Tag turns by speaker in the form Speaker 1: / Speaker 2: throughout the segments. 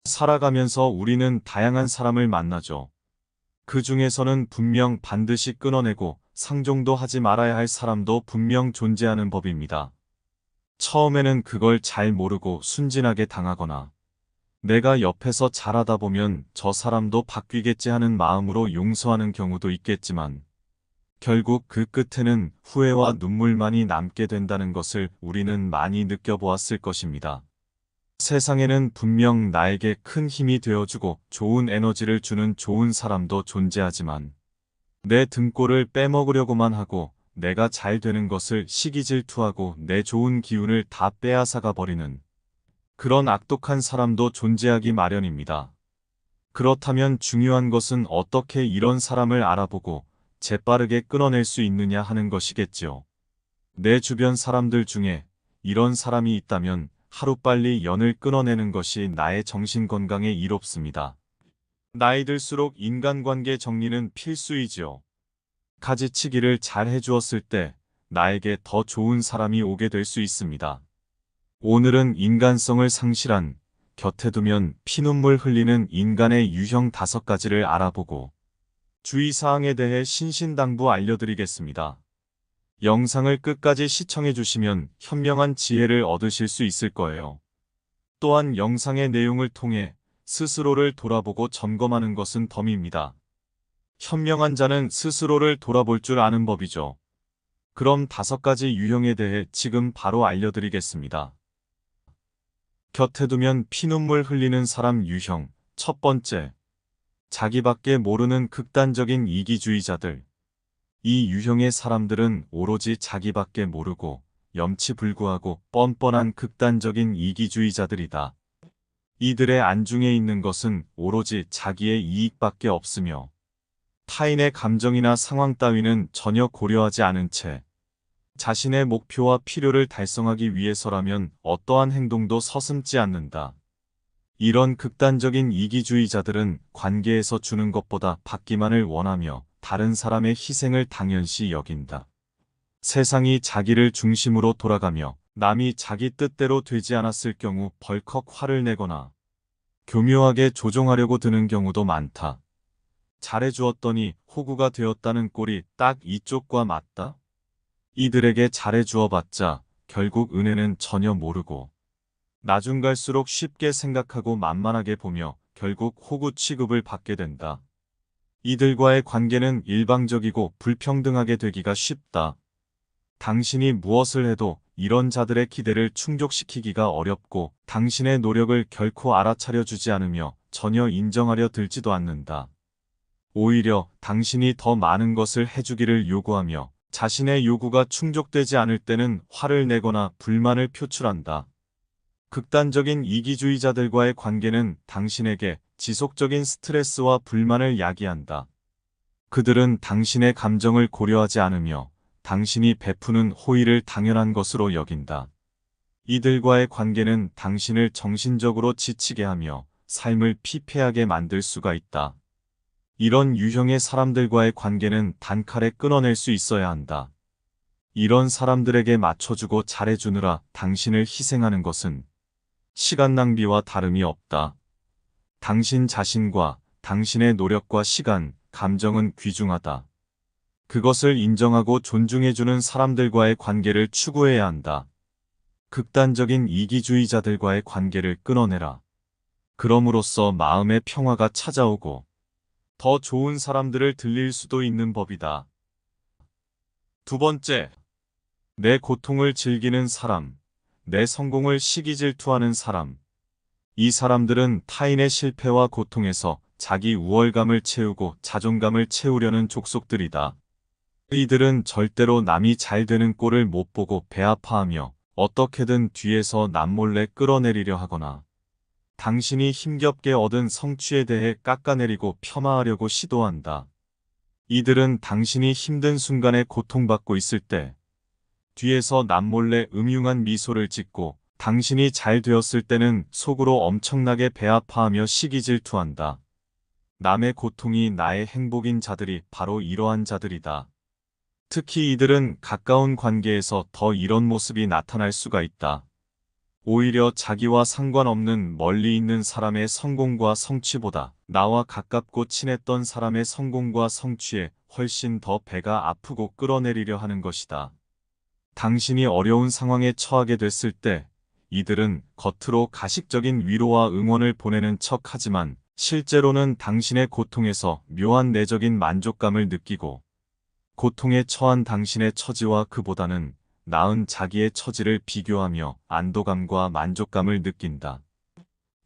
Speaker 1: 살아가면서 우리는 다양한 사람을 만나죠. 그 중에서는 분명 반드시 끊어내고 상종도 하지 말아야 할 사람도 분명 존재하는 법입니다. 처음에는 그걸 잘 모르고 순진하게 당하거나 내가 옆에서 잘하다 보면 저 사람도 바뀌겠지 하는 마음으로 용서하는 경우도 있겠지만 결국 그 끝에는 후회와 눈물만이 남게 된다는 것을 우리는 많이 느껴보았을 것입니다. 세상에는 분명 나에게 큰 힘이 되어주고 좋은 에너지를 주는 좋은 사람도 존재하지만 내 등골을 빼먹으려고만 하고 내가 잘 되는 것을 시기질투하고 내 좋은 기운을 다 빼앗아가 버리는 그런 악독한 사람도 존재하기 마련입니다. 그렇다면 중요한 것은 어떻게 이런 사람을 알아보고 재빠르게 끊어낼 수 있느냐 하는 것이겠지요. 내 주변 사람들 중에 이런 사람이 있다면 하루빨리 연을 끊어내는 것이 나의 정신건강에 이롭습니다. 나이 들수록 인간관계 정리는 필수이지요. 가지치기를 잘 해주었을 때 나에게 더 좋은 사람이 오게 될 수 있습니다. 오늘은 인간성을 상실한 곁에 두면 피눈물 흘리는 인간의 유형 5가지를 알아보고 주의사항에 대해 신신당부 알려드리겠습니다. 영상을 끝까지 시청해 주시면 현명한 지혜를 얻으실 수 있을 거예요. 또한 영상의 내용을 통해 스스로를 돌아보고 점검하는 것은 덤입니다. 현명한 자는 스스로를 돌아볼 줄 아는 법이죠. 그럼 5가지 유형에 대해 지금 바로 알려드리겠습니다. 곁에 두면 피눈물 흘리는 사람 유형. 첫 번째, 자기밖에 모르는 극단적인 이기주의자들. 이 유형의 사람들은 오로지 자기밖에 모르고 염치불구하고 뻔뻔한 극단적인 이기주의자들이다. 이들의 안중에 있는 것은 오로지 자기의 이익밖에 없으며 타인의 감정이나 상황 따위는 전혀 고려하지 않은 채 자신의 목표와 필요를 달성하기 위해서라면 어떠한 행동도 서슴지 않는다. 이런 극단적인 이기주의자들은 관계에서 주는 것보다 받기만을 원하며 다른 사람의 희생을 당연시 여긴다. 세상이 자기를 중심으로 돌아가며 남이 자기 뜻대로 되지 않았을 경우 벌컥 화를 내거나 교묘하게 조종하려고 드는 경우도 많다. 잘해주었더니 호구가 되었다는 꼴이 딱 이쪽과 맞다. 이들에게 잘해주어봤자 결국 은혜는 전혀 모르고 나중 갈수록 쉽게 생각하고 만만하게 보며 결국 호구 취급을 받게 된다. 이들과의 관계는 일방적이고 불평등하게 되기가 쉽다. 당신이 무엇을 해도 이런 자들의 기대를 충족시키기가 어렵고 당신의 노력을 결코 알아차려 주지 않으며 전혀 인정하려 들지도 않는다. 오히려 당신이 더 많은 것을 해주기를 요구하며 자신의 요구가 충족되지 않을 때는 화를 내거나 불만을 표출한다. 극단적인 이기주의자들과의 관계는 당신에게 지속적인 스트레스와 불만을 야기한다. 그들은 당신의 감정을 고려하지 않으며 당신이 베푸는 호의를 당연한 것으로 여긴다. 이들과의 관계는 당신을 정신적으로 지치게 하며 삶을 피폐하게 만들 수가 있다. 이런 유형의 사람들과의 관계는 단칼에 끊어낼 수 있어야 한다. 이런 사람들에게 맞춰주고 잘해주느라 당신을 희생하는 것은 시간 낭비와 다름이 없다. 당신 자신과 당신의 노력과 시간, 감정은 귀중하다. 그것을 인정하고 존중해주는 사람들과의 관계를 추구해야 한다. 극단적인 이기주의자들과의 관계를 끊어내라. 그럼으로써 마음의 평화가 찾아오고 더 좋은 사람들을 들릴 수도 있는 법이다. 두 번째, 내 고통을 즐기는 사람, 내 성공을 시기질투하는 사람. 이 사람들은 타인의 실패와 고통에서 자기 우월감을 채우고 자존감을 채우려는 족속들이다. 이들은 절대로 남이 잘 되는 꼴을 못 보고 배아파하며 어떻게든 뒤에서 남몰래 끌어내리려 하거나 당신이 힘겹게 얻은 성취에 대해 깎아내리고 폄하하려고 시도한다. 이들은 당신이 힘든 순간에 고통받고 있을 때 뒤에서 남몰래 음흉한 미소를 짓고 당신이 잘 되었을 때는 속으로 엄청나게 배아파하며 시기질투한다. 남의 고통이 나의 행복인 자들이 바로 이러한 자들이다. 특히 이들은 가까운 관계에서 더 이런 모습이 나타날 수가 있다. 오히려 자기와 상관없는 멀리 있는 사람의 성공과 성취보다 나와 가깝고 친했던 사람의 성공과 성취에 훨씬 더 배가 아프고 끌어내리려 하는 것이다. 당신이 어려운 상황에 처하게 됐을 때 이들은 겉으로 가식적인 위로와 응원을 보내는 척 하지만 실제로는 당신의 고통에서 묘한 내적인 만족감을 느끼고 고통에 처한 당신의 처지와 그보다는 나은 자기의 처지를 비교하며 안도감과 만족감을 느낀다.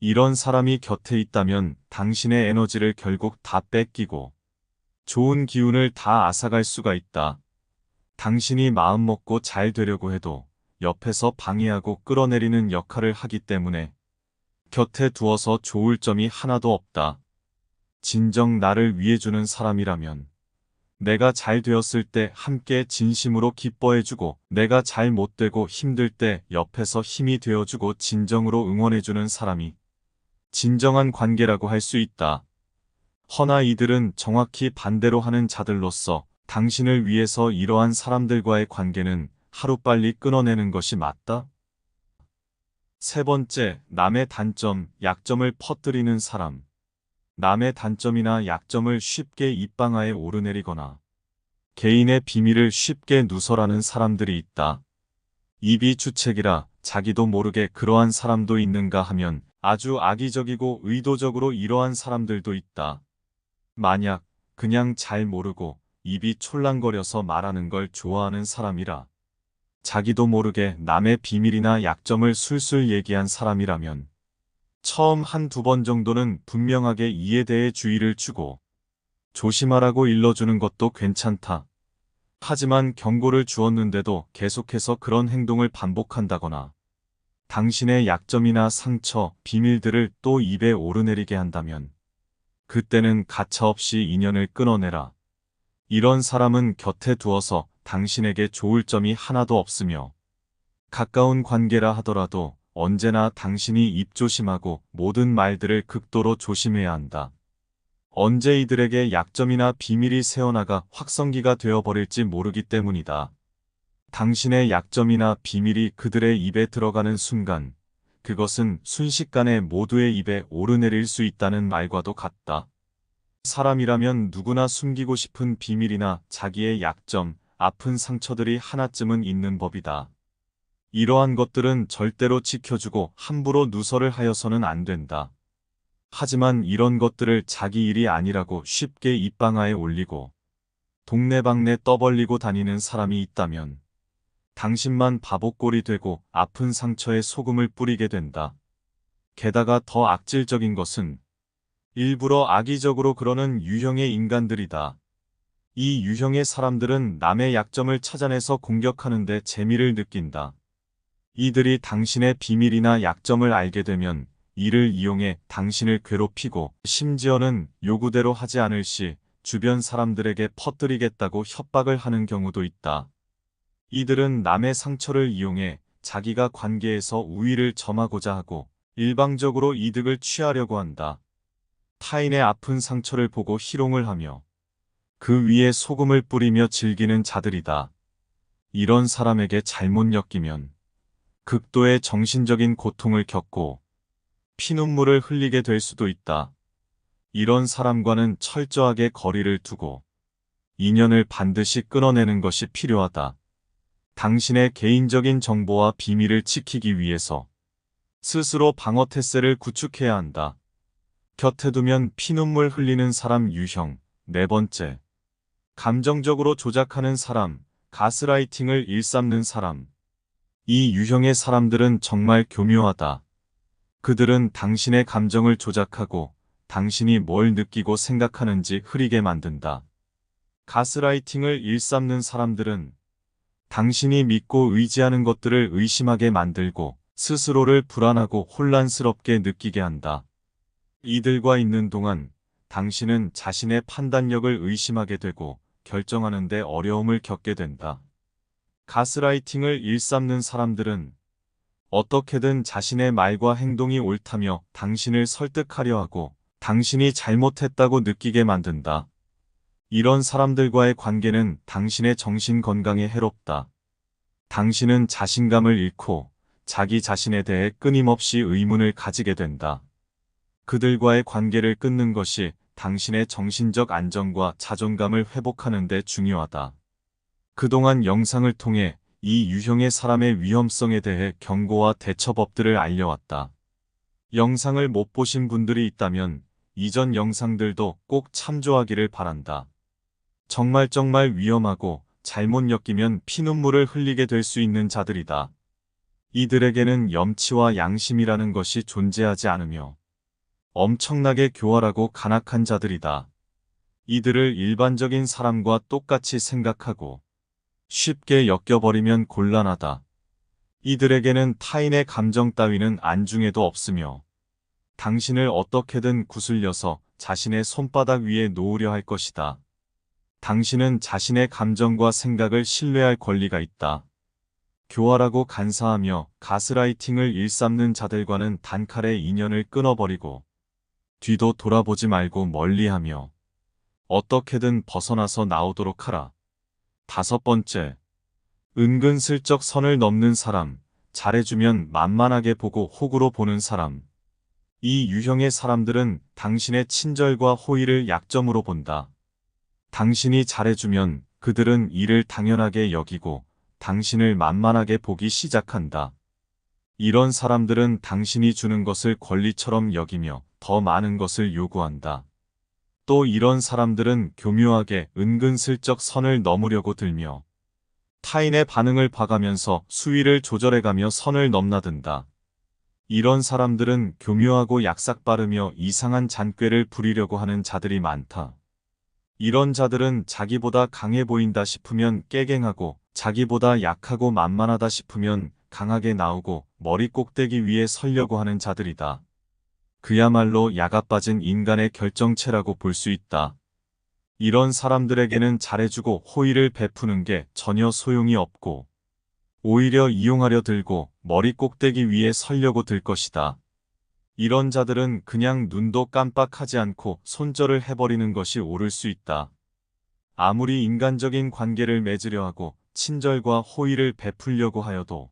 Speaker 1: 이런 사람이 곁에 있다면 당신의 에너지를 결국 다 뺏기고 좋은 기운을 다 앗아갈 수가 있다. 당신이 마음먹고 잘 되려고 해도 옆에서 방해하고 끌어내리는 역할을 하기 때문에 곁에 두어서 좋을 점이 하나도 없다. 진정 나를 위해주는 사람이라면 내가 잘 되었을 때 함께 진심으로 기뻐해주고 내가 잘 못되고 힘들 때 옆에서 힘이 되어주고 진정으로 응원해주는 사람이 진정한 관계라고 할 수 있다. 허나 이들은 정확히 반대로 하는 자들로서 당신을 위해서 이러한 사람들과의 관계는 하루빨리 끊어내는 것이 맞다. 세 번째, 남의 단점, 약점을 퍼뜨리는 사람. 남의 단점이나 약점을 쉽게 입방아에 오르내리거나 개인의 비밀을 쉽게 누설하는 사람들이 있다. 입이 주책이라 자기도 모르게 그러한 사람도 있는가 하면 아주 악의적이고 의도적으로 이러한 사람들도 있다. 만약 그냥 잘 모르고 입이 촐랑거려서 말하는 걸 좋아하는 사람이라 자기도 모르게 남의 비밀이나 약점을 술술 얘기한 사람이라면 처음 한두 번 정도는 분명하게 이에 대해 주의를 주고 조심하라고 일러주는 것도 괜찮다. 하지만 경고를 주었는데도 계속해서 그런 행동을 반복한다거나 당신의 약점이나 상처, 비밀들을 또 입에 오르내리게 한다면 그때는 가차없이 인연을 끊어내라. 이런 사람은 곁에 두어서 당신에게 좋을 점이 하나도 없으며 가까운 관계라 하더라도 언제나 당신이 입조심하고 모든 말들을 극도로 조심해야 한다. 언제 이들에게 약점이나 비밀이 새어나가 확성기가 되어버릴지 모르기 때문이다. 당신의 약점이나 비밀이 그들의 입에 들어가는 순간 그것은 순식간에 모두의 입에 오르내릴 수 있다는 말과도 같다. 사람이라면 누구나 숨기고 싶은 비밀이나 자기의 약점, 아픈 상처들이 하나쯤은 있는 법이다. 이러한 것들은 절대로 지켜주고 함부로 누설을 하여서는 안 된다. 하지만 이런 것들을 자기 일이 아니라고 쉽게 입방아에 올리고 동네방네 떠벌리고 다니는 사람이 있다면 당신만 바보꼴이 되고 아픈 상처에 소금을 뿌리게 된다. 게다가 더 악질적인 것은 일부러 악의적으로 그러는 유형의 인간들이다. 이 유형의 사람들은 남의 약점을 찾아내서 공격하는데 재미를 느낀다. 이들이 당신의 비밀이나 약점을 알게 되면 이를 이용해 당신을 괴롭히고 심지어는 요구대로 하지 않을 시 주변 사람들에게 퍼뜨리겠다고 협박을 하는 경우도 있다. 이들은 남의 상처를 이용해 자기가 관계에서 우위를 점하고자 하고 일방적으로 이득을 취하려고 한다. 타인의 아픈 상처를 보고 희롱을 하며 그 위에 소금을 뿌리며 즐기는 자들이다. 이런 사람에게 잘못 엮이면 극도의 정신적인 고통을 겪고 피눈물을 흘리게 될 수도 있다. 이런 사람과는 철저하게 거리를 두고 인연을 반드시 끊어내는 것이 필요하다. 당신의 개인적인 정보와 비밀을 지키기 위해서 스스로 방어 태세를 구축해야 한다. 곁에 두면 피눈물 흘리는 사람 유형. 네 번째, 감정적으로 조작하는 사람, 가스라이팅을 일삼는 사람. 이 유형의 사람들은 정말 교묘하다. 그들은 당신의 감정을 조작하고 당신이 뭘 느끼고 생각하는지 흐리게 만든다. 가스라이팅을 일삼는 사람들은 당신이 믿고 의지하는 것들을 의심하게 만들고 스스로를 불안하고 혼란스럽게 느끼게 한다. 이들과 있는 동안 당신은 자신의 판단력을 의심하게 되고 결정하는 데 어려움을 겪게 된다. 가스라이팅을 일삼는 사람들은 어떻게든 자신의 말과 행동이 옳다며 당신을 설득하려 하고 당신이 잘못했다고 느끼게 만든다. 이런 사람들과의 관계는 당신의 정신 건강에 해롭다. 당신은 자신감을 잃고 자기 자신에 대해 끊임없이 의문을 가지게 된다. 그들과의 관계를 끊는 것이 당신의 정신적 안정과 자존감을 회복하는 데 중요하다. 그동안 영상을 통해 이 유형의 사람의 위험성에 대해 경고와 대처법들을 알려왔다. 영상을 못 보신 분들이 있다면 이전 영상들도 꼭 참조하기를 바란다. 정말 위험하고 잘못 엮이면 피눈물을 흘리게 될 수 있는 자들이다. 이들에게는 염치와 양심이라는 것이 존재하지 않으며 엄청나게 교활하고 간악한 자들이다. 이들을 일반적인 사람과 똑같이 생각하고 쉽게 엮여버리면 곤란하다. 이들에게는 타인의 감정 따위는 안중에도 없으며 당신을 어떻게든 구슬려서 자신의 손바닥 위에 놓으려 할 것이다. 당신은 자신의 감정과 생각을 신뢰할 권리가 있다. 교활하고 간사하며 가스라이팅을 일삼는 자들과는 단칼에 인연을 끊어버리고 뒤도 돌아보지 말고 멀리하며 어떻게든 벗어나서 나오도록 하라. 5번째, 은근슬쩍 선을 넘는 사람, 잘해주면 만만하게 보고 호구로 보는 사람. 이 유형의 사람들은 당신의 친절과 호의를 약점으로 본다. 당신이 잘해주면 그들은 이를 당연하게 여기고 당신을 만만하게 보기 시작한다. 이런 사람들은 당신이 주는 것을 권리처럼 여기며 더 많은 것을 요구한다. 또 이런 사람들은 교묘하게 은근슬쩍 선을 넘으려고 들며 타인의 반응을 봐가면서 수위를 조절해가며 선을 넘나든다. 이런 사람들은 교묘하고 약삭빠르며 이상한 잔꾀를 부리려고 하는 자들이 많다. 이런 자들은 자기보다 강해 보인다 싶으면 깨갱하고 자기보다 약하고 만만하다 싶으면 강하게 나오고 머리 꼭대기 위에 서려고 하는 자들이다. 그야말로 야가 빠진 인간의 결정체라고 볼 수 있다. 이런 사람들에게는 잘해주고 호의를 베푸는 게 전혀 소용이 없고 오히려 이용하려 들고 머리 꼭대기 위에 서려고 들 것이다. 이런 자들은 그냥 눈도 깜빡하지 않고 손절을 해버리는 것이 옳을 수 있다. 아무리 인간적인 관계를 맺으려 하고 친절과 호의를 베풀려고 하여도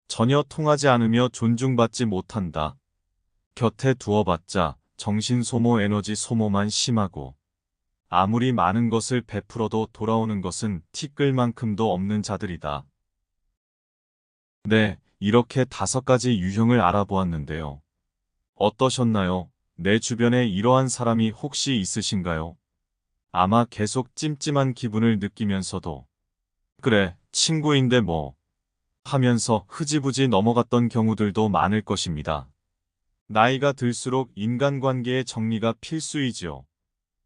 Speaker 1: 전혀 통하지 않으며 존중받지 못한다. 곁에 두어봤자 정신소모 에너지 소모만 심하고 아무리 많은 것을 베풀어도 돌아오는 것은 티끌만큼도 없는 자들이다. 네, 이렇게 5가지 유형을 알아보았는데요. 어떠셨나요? 내 주변에 이러한 사람이 혹시 있으신가요? 아마 계속 찜찜한 기분을 느끼면서도 그래, 친구인데 뭐 하면서 흐지부지 넘어갔던 경우들도 많을 것입니다. 나이가 들수록 인간관계의 정리가 필수이지요.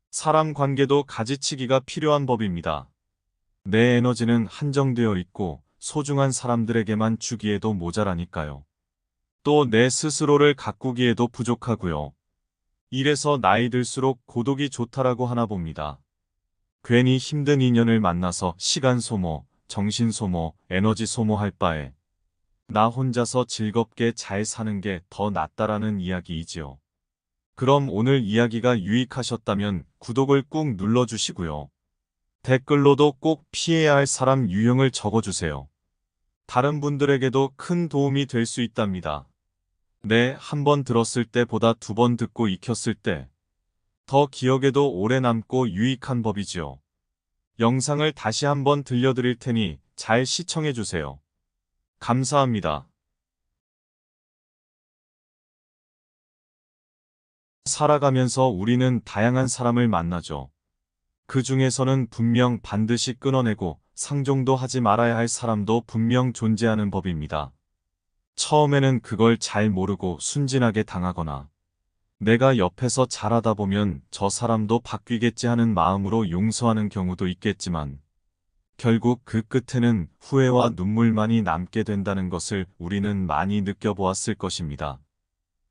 Speaker 1: 사람 관계도 가지치기가 필요한 법입니다. 내 에너지는 한정되어 있고 소중한 사람들에게만 주기에도 모자라니까요. 또 내 스스로를 가꾸기에도 부족하고요. 이래서 나이 들수록 고독이 좋다라고 하나 봅니다. 괜히 힘든 인연을 만나서 시간 소모, 정신 소모, 에너지 소모할 바에 나 혼자서 즐겁게 잘 사는 게 더 낫다라는 이야기이지요. 그럼 오늘 이야기가 유익하셨다면 구독을 꾹 눌러주시고요. 댓글로도 꼭 피해야 할 사람 유형을 적어주세요. 다른 분들에게도 큰 도움이 될 수 있답니다. 네, 한 번 들었을 때보다 2번 듣고 익혔을 때 더 기억에도 오래 남고 유익한 법이지요. 영상을 다시 한번 들려드릴 테니 잘 시청해주세요. 감사합니다. 살아가면서 우리는 다양한 사람을 만나죠. 그 중에서는 분명 반드시 끊어내고 상종도 하지 말아야 할 사람도 분명 존재하는 법입니다. 처음에는 그걸 잘 모르고 순진하게 당하거나 내가 옆에서 잘하다 보면 저 사람도 바뀌겠지 하는 마음으로 용서하는 경우도 있겠지만 결국 그 끝에는 후회와 눈물만이 남게 된다는 것을 우리는 많이 느껴보았을 것입니다.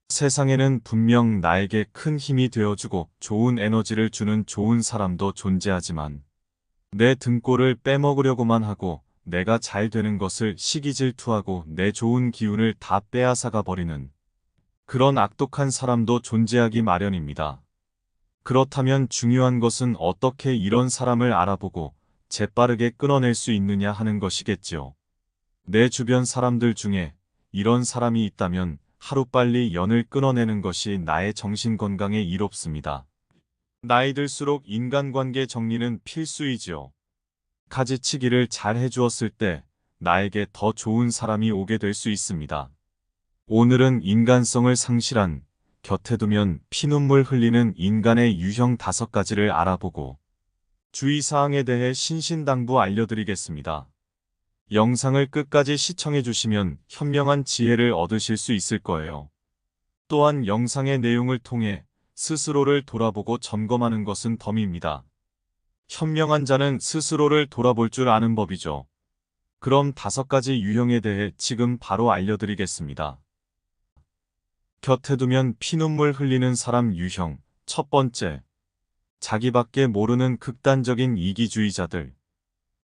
Speaker 1: 세상에는 분명 나에게 큰 힘이 되어주고 좋은 에너지를 주는 좋은 사람도 존재하지만 내 등골을 빼먹으려고만 하고 내가 잘 되는 것을 시기 질투하고 내 좋은 기운을 다 빼앗아가 버리는 그런 악독한 사람도 존재하기 마련입니다. 그렇다면 중요한 것은 어떻게 이런 사람을 알아보고 재빠르게 끊어낼 수 있느냐 하는 것이겠지요. 내 주변 사람들 중에 이런 사람이 있다면 하루빨리 연을 끊어내는 것이 나의 정신건강에 이롭습니다. 나이 들수록 인간관계 정리는 필수이지요. 가지치기를 잘 해주었을 때 나에게 더 좋은 사람이 오게 될 수 있습니다. 오늘은 인간성을 상실한, 곁에 두면 피눈물 흘리는 인간의 유형 5가지를 알아보고 주의사항에 대해 신신당부 알려드리겠습니다. 영상을 끝까지 시청해 주시면 현명한 지혜를 얻으실 수 있을 거예요. 또한 영상의 내용을 통해 스스로를 돌아보고 점검하는 것은 덤입니다. 현명한 자는 스스로를 돌아볼 줄 아는 법이죠. 그럼 5가지 유형에 대해 지금 바로 알려드리겠습니다. 곁에 두면 피눈물 흘리는 사람 유형. 첫 번째, 자기밖에 모르는 극단적인 이기주의자들.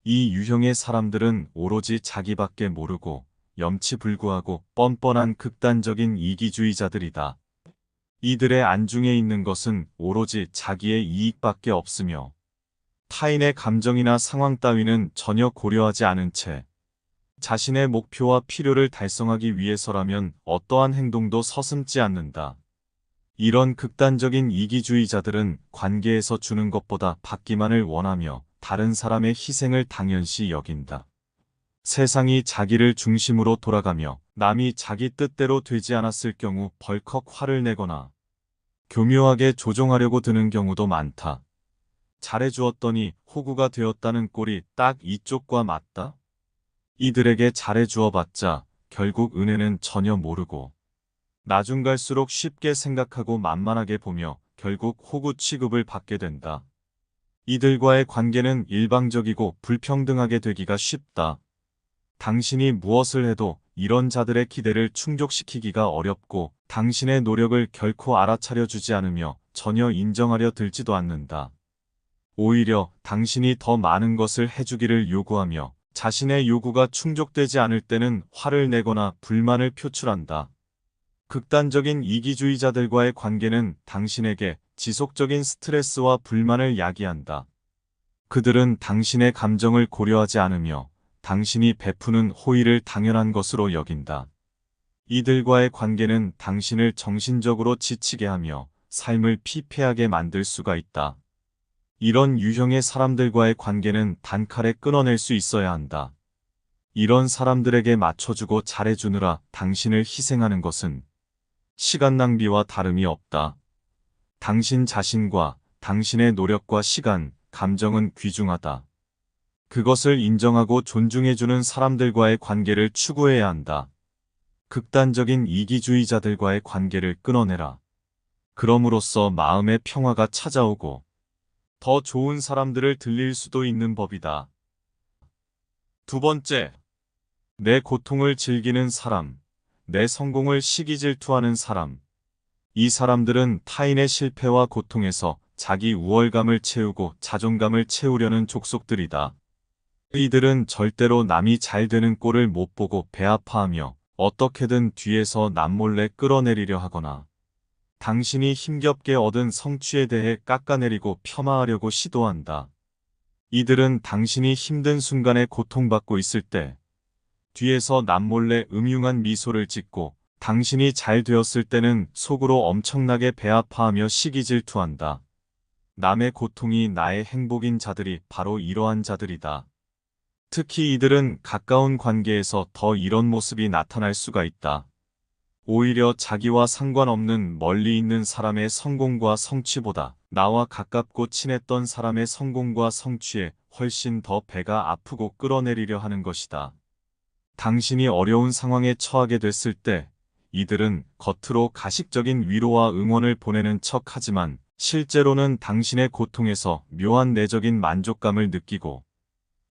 Speaker 1: 이 유형의 사람들은 오로지 자기밖에 모르고 염치불구하고 뻔뻔한 극단적인 이기주의자들이다. 이들의 안중에 있는 것은 오로지 자기의 이익밖에 없으며 타인의 감정이나 상황 따위는 전혀 고려하지 않은 채 자신의 목표와 필요를 달성하기 위해서라면 어떠한 행동도 서슴지 않는다. 이런 극단적인 이기주의자들은 관계에서 주는 것보다 받기만을 원하며 다른 사람의 희생을 당연시 여긴다. 세상이 자기를 중심으로 돌아가며 남이 자기 뜻대로 되지 않았을 경우 벌컥 화를 내거나 교묘하게 조종하려고 드는 경우도 많다. 잘해주었더니 호구가 되었다는 꼴이 딱 이쪽과 맞다. 이들에게 잘해주어봤자 결국 은혜는 전혀 모르고 나중 갈수록 쉽게 생각하고 만만하게 보며 결국 호구 취급을 받게 된다. 이들과의 관계는 일방적이고 불평등하게 되기가 쉽다. 당신이 무엇을 해도 이런 자들의 기대를 충족시키기가 어렵고 당신의 노력을 결코 알아차려 주지 않으며 전혀 인정하려 들지도 않는다. 오히려 당신이 더 많은 것을 해주기를 요구하며 자신의 요구가 충족되지 않을 때는 화를 내거나 불만을 표출한다. 극단적인 이기주의자들과의 관계는 당신에게 지속적인 스트레스와 불만을 야기한다. 그들은 당신의 감정을 고려하지 않으며 당신이 베푸는 호의를 당연한 것으로 여긴다. 이들과의 관계는 당신을 정신적으로 지치게 하며 삶을 피폐하게 만들 수가 있다. 이런 유형의 사람들과의 관계는 단칼에 끊어낼 수 있어야 한다. 이런 사람들에게 맞춰주고 잘해주느라 당신을 희생하는 것은 시간 낭비와 다름이 없다. 당신 자신과 당신의 노력과 시간, 감정은 귀중하다. 그것을 인정하고 존중해주는 사람들과의 관계를 추구해야 한다. 극단적인 이기주의자들과의 관계를 끊어내라. 그럼으로써 마음의 평화가 찾아오고 더 좋은 사람들을 들릴 수도 있는 법이다. 두 번째, 내 고통을 즐기는 사람, 내 성공을 시기질투하는 사람. 이 사람들은 타인의 실패와 고통에서 자기 우월감을 채우고 자존감을 채우려는 족속들이다. 이들은 절대로 남이 잘 되는 꼴을 못 보고 배아파하며 어떻게든 뒤에서 남몰래 끌어내리려 하거나 당신이 힘겹게 얻은 성취에 대해 깎아내리고 폄하하려고 시도한다. 이들은 당신이 힘든 순간에 고통받고 있을 때 뒤에서 남몰래 음흉한 미소를 짓고 당신이 잘 되었을 때는 속으로 엄청나게 배아파하며 시기질투한다. 남의 고통이 나의 행복인 자들이 바로 이러한 자들이다. 특히 이들은 가까운 관계에서 더 이런 모습이 나타날 수가 있다. 오히려 자기와 상관없는 멀리 있는 사람의 성공과 성취보다 나와 가깝고 친했던 사람의 성공과 성취에 훨씬 더 배가 아프고 끌어내리려 하는 것이다. 당신이 어려운 상황에 처하게 됐을 때 이들은 겉으로 가식적인 위로와 응원을 보내는 척하지만 실제로는 당신의 고통에서 묘한 내적인 만족감을 느끼고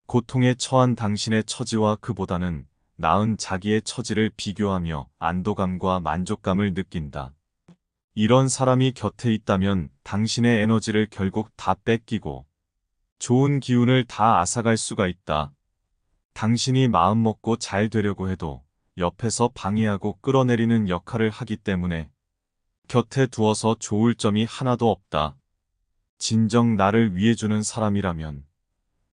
Speaker 1: 고통에 처한 당신의 처지와 그보다는 나은 자기의 처지를 비교하며 안도감과 만족감을 느낀다. 이런 사람이 곁에 있다면 당신의 에너지를 결국 다 뺏기고 좋은 기운을 다 앗아갈 수가 있다. 당신이 마음먹고 잘 되려고 해도 옆에서 방해하고 끌어내리는 역할을 하기 때문에 곁에 두어서 좋을 점이 하나도 없다. 진정 나를 위해주는 사람이라면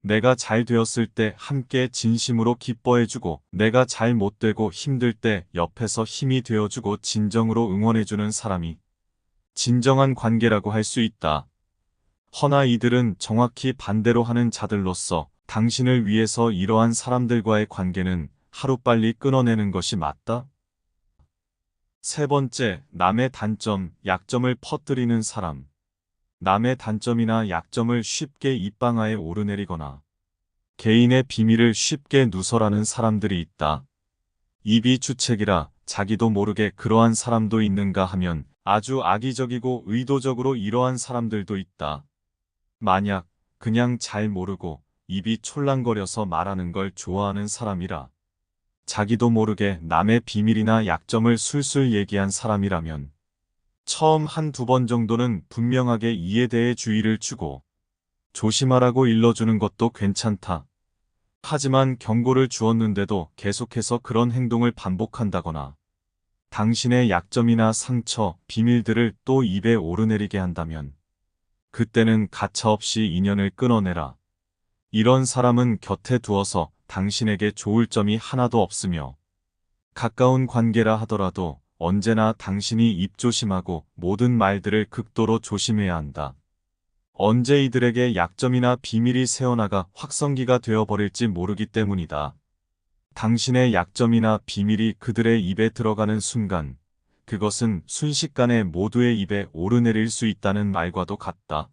Speaker 1: 내가 잘 되었을 때 함께 진심으로 기뻐해주고 내가 잘 못되고 힘들 때 옆에서 힘이 되어주고 진정으로 응원해주는 사람이 진정한 관계라고 할 수 있다. 허나 이들은 정확히 반대로 하는 자들로서 당신을 위해서 이러한 사람들과의 관계는 하루빨리 끊어내는 것이 맞다. 세 번째, 남의 단점, 약점을 퍼뜨리는 사람. 남의 단점이나 약점을 쉽게 입방아에 오르내리거나 개인의 비밀을 쉽게 누설하는 사람들이 있다. 입이 주책이라 자기도 모르게 그러한 사람도 있는가 하면 아주 악의적이고 의도적으로 이러한 사람들도 있다. 만약 그냥 잘 모르고 입이 촐랑거려서 말하는 걸 좋아하는 사람이라 자기도 모르게 남의 비밀이나 약점을 술술 얘기한 사람이라면 처음 한두 번 정도는 분명하게 이에 대해 주의를 주고 조심하라고 일러주는 것도 괜찮다. 하지만 경고를 주었는데도 계속해서 그런 행동을 반복한다거나 당신의 약점이나 상처, 비밀들을 또 입에 오르내리게 한다면 그때는 가차없이 인연을 끊어내라. 이런 사람은 곁에 두어서 당신에게 좋을 점이 하나도 없으며 가까운 관계라 하더라도 언제나 당신이 입조심하고 모든 말들을 극도로 조심해야 한다. 언제 이들에게 약점이나 비밀이 새어나가 확성기가 되어버릴지 모르기 때문이다. 당신의 약점이나 비밀이 그들의 입에 들어가는 순간 그것은 순식간에 모두의 입에 오르내릴 수 있다는 말과도 같다.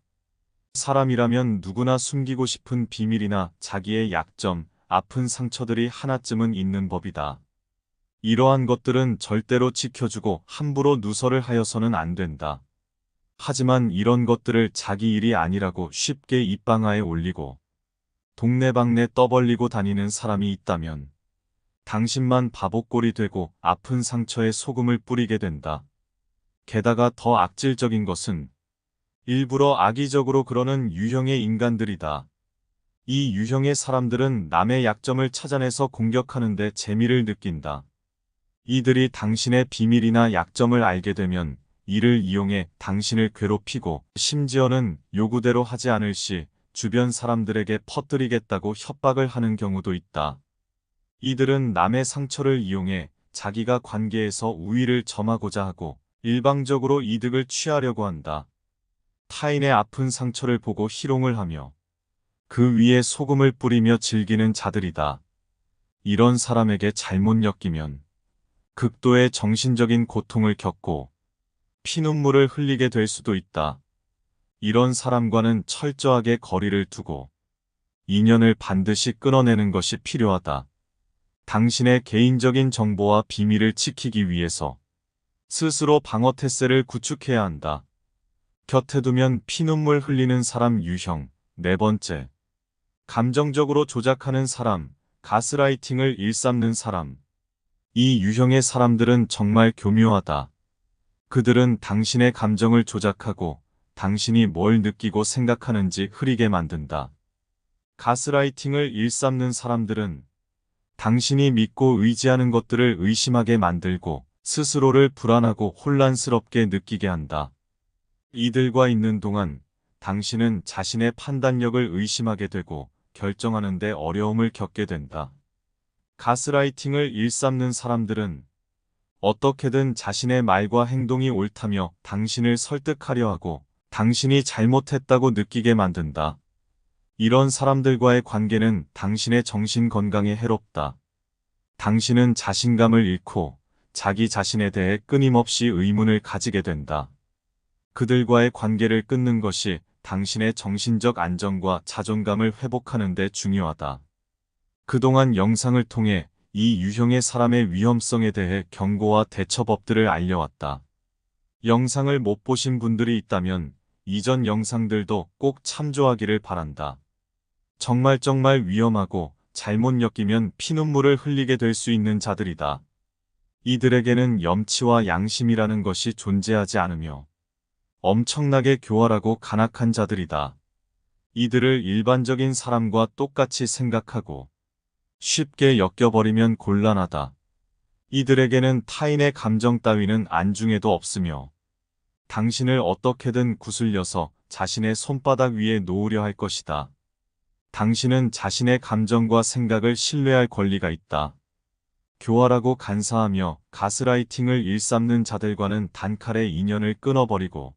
Speaker 1: 사람이라면 누구나 숨기고 싶은 비밀이나 자기의 약점, 아픈 상처들이 하나쯤은 있는 법이다. 이러한 것들은 절대로 지켜주고 함부로 누설을 하여서는 안 된다. 하지만 이런 것들을 자기 일이 아니라고 쉽게 입방아에 올리고 동네방네 떠벌리고 다니는 사람이 있다면 당신만 바보꼴이 되고 아픈 상처에 소금을 뿌리게 된다. 게다가 더 악질적인 것은 일부러 악의적으로 그러는 유형의 인간들이다. 이 유형의 사람들은 남의 약점을 찾아내서 공격하는데 재미를 느낀다. 이들이 당신의 비밀이나 약점을 알게 되면 이를 이용해 당신을 괴롭히고 심지어는 요구대로 하지 않을 시 주변 사람들에게 퍼뜨리겠다고 협박을 하는 경우도 있다. 이들은 남의 상처를 이용해 자기가 관계에서 우위를 점하고자 하고 일방적으로 이득을 취하려고 한다. 타인의 아픈 상처를 보고 희롱을 하며 그 위에 소금을 뿌리며 즐기는 자들이다. 이런 사람에게 잘못 엮이면 극도의 정신적인 고통을 겪고 피눈물을 흘리게 될 수도 있다. 이런 사람과는 철저하게 거리를 두고 인연을 반드시 끊어내는 것이 필요하다. 당신의 개인적인 정보와 비밀을 지키기 위해서 스스로 방어태세를 구축해야 한다. 곁에 두면 피눈물 흘리는 사람 유형. 네 번째, 감정적으로 조작하는 사람, 가스라이팅을 일삼는 사람. 이 유형의 사람들은 정말 교묘하다. 그들은 당신의 감정을 조작하고 당신이 뭘 느끼고 생각하는지 흐리게 만든다. 가스라이팅을 일삼는 사람들은 당신이 믿고 의지하는 것들을 의심하게 만들고 스스로를 불안하고 혼란스럽게 느끼게 한다. 이들과 있는 동안 당신은 자신의 판단력을 의심하게 되고 결정하는 데 어려움을 겪게 된다. 가스라이팅을 일삼는 사람들은 어떻게든 자신의 말과 행동이 옳다며 당신을 설득하려 하고 당신이 잘못했다고 느끼게 만든다. 이런 사람들과의 관계는 당신의 정신 건강에 해롭다. 당신은 자신감을 잃고 자기 자신에 대해 끊임없이 의문을 가지게 된다. 그들과의 관계를 끊는 것이 당신의 정신적 안정과 자존감을 회복하는 데 중요하다. 그동안 영상을 통해 이 유형의 사람의 위험성에 대해 경고와 대처법들을 알려왔다. 영상을 못 보신 분들이 있다면 이전 영상들도 꼭 참조하기를 바란다. 정말 위험하고 잘못 엮이면 피눈물을 흘리게 될 수 있는 자들이다. 이들에게는 염치와 양심이라는 것이 존재하지 않으며 엄청나게 교활하고 간악한 자들이다. 이들을 일반적인 사람과 똑같이 생각하고 쉽게 엮여버리면 곤란하다. 이들에게는 타인의 감정 따위는 안중에도 없으며 당신을 어떻게든 구슬려서 자신의 손바닥 위에 놓으려 할 것이다. 당신은 자신의 감정과 생각을 신뢰할 권리가 있다. 교활하고 간사하며 가스라이팅을 일삼는 자들과는 단칼에 인연을 끊어버리고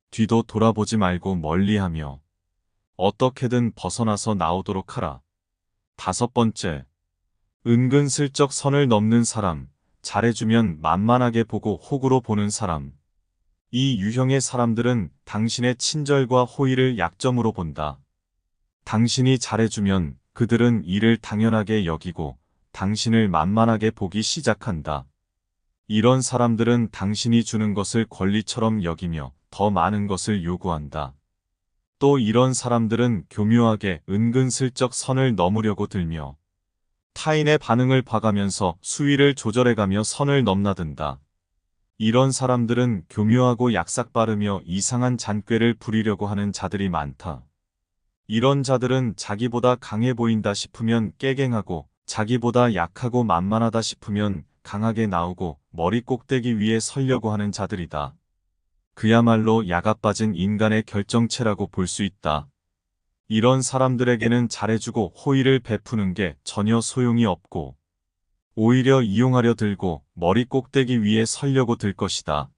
Speaker 1: 뒤도 돌아보지 말고 멀리하며 어떻게든 벗어나서 나오도록 하라. 5번째, 은근슬쩍 선을 넘는 사람, 잘해주면 만만하게 보고 호구로 보는 사람. 이 유형의 사람들은 당신의 친절과 호의를 약점으로 본다. 당신이 잘해주면 그들은 이를 당연하게 여기고 당신을 만만하게 보기 시작한다. 이런 사람들은 당신이 주는 것을 권리처럼 여기며 더 많은 것을 요구한다. 또 이런 사람들은 교묘하게 은근슬쩍 선을 넘으려고 들며 타인의 반응을 봐가면서 수위를 조절해가며 선을 넘나든다. 이런 사람들은 교묘하고 약삭빠르며 이상한 잔꾀를 부리려고 하는 자들이 많다. 이런 자들은 자기보다 강해 보인다 싶으면 깨갱하고 자기보다 약하고 만만하다 싶으면 강하게 나오고 머리 꼭대기 위에 서려고 하는 자들이다. 그야말로 야가 빠진 인간의 결정체라고 볼 수 있다. 이런 사람들에게는 잘해주고 호의를 베푸는 게 전혀 소용이 없고 오히려 이용하려 들고 머리 꼭대기 위에 서려고 들 것이다.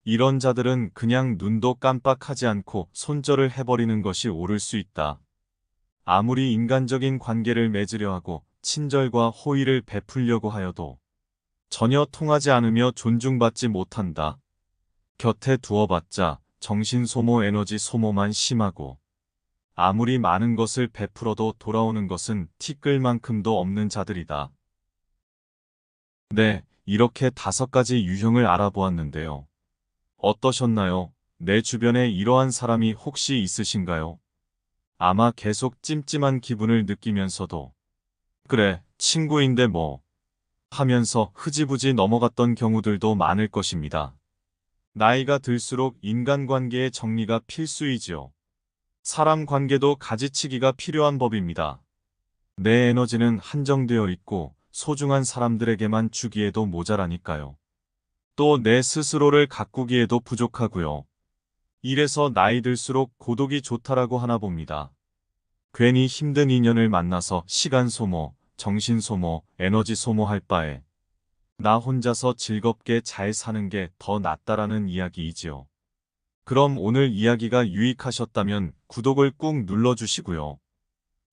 Speaker 1: 이런 자들은 그냥 눈도 깜빡하지 않고 손절을 해버리는 것이 옳을 수 있다. 아무리 인간적인 관계를 맺으려 하고 친절과 호의를 베풀려고 하여도 전혀 통하지 않으며 존중받지 못한다. 곁에 두어봤자 정신 소모, 에너지 소모만 심하고 아무리 많은 것을 베풀어도 돌아오는 것은 티끌만큼도 없는 자들이다. 네, 이렇게 5가지 유형을 알아보았는데요. 어떠셨나요? 내 주변에 이러한 사람이 혹시 있으신가요? 아마 계속 찜찜한 기분을 느끼면서도 그래, 친구인데 뭐 하면서 흐지부지 넘어갔던 경우들도 많을 것입니다. 나이가 들수록 인간관계의 정리가 필수이지요. 사람 관계도 가지치기가 필요한 법입니다. 내 에너지는 한정되어 있고 소중한 사람들에게만 주기에도 모자라니까요. 또 내 스스로를 가꾸기에도 부족하고요. 이래서 나이 들수록 고독이 좋다라고 하나 봅니다. 괜히 힘든 인연을 만나서 시간 소모, 정신 소모, 에너지 소모할 바에 나 혼자서 즐겁게 잘 사는 게 더 낫다라는 이야기이지요. 그럼 오늘 이야기가 유익하셨다면 구독을 꾹 눌러주시고요.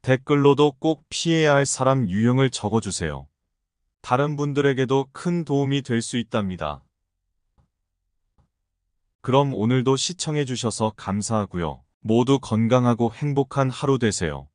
Speaker 1: 댓글로도 꼭 피해야 할 사람 유형을 적어주세요. 다른 분들에게도 큰 도움이 될 수 있답니다. 그럼 오늘도 시청해주셔서 감사하고요. 모두 건강하고 행복한 하루 되세요.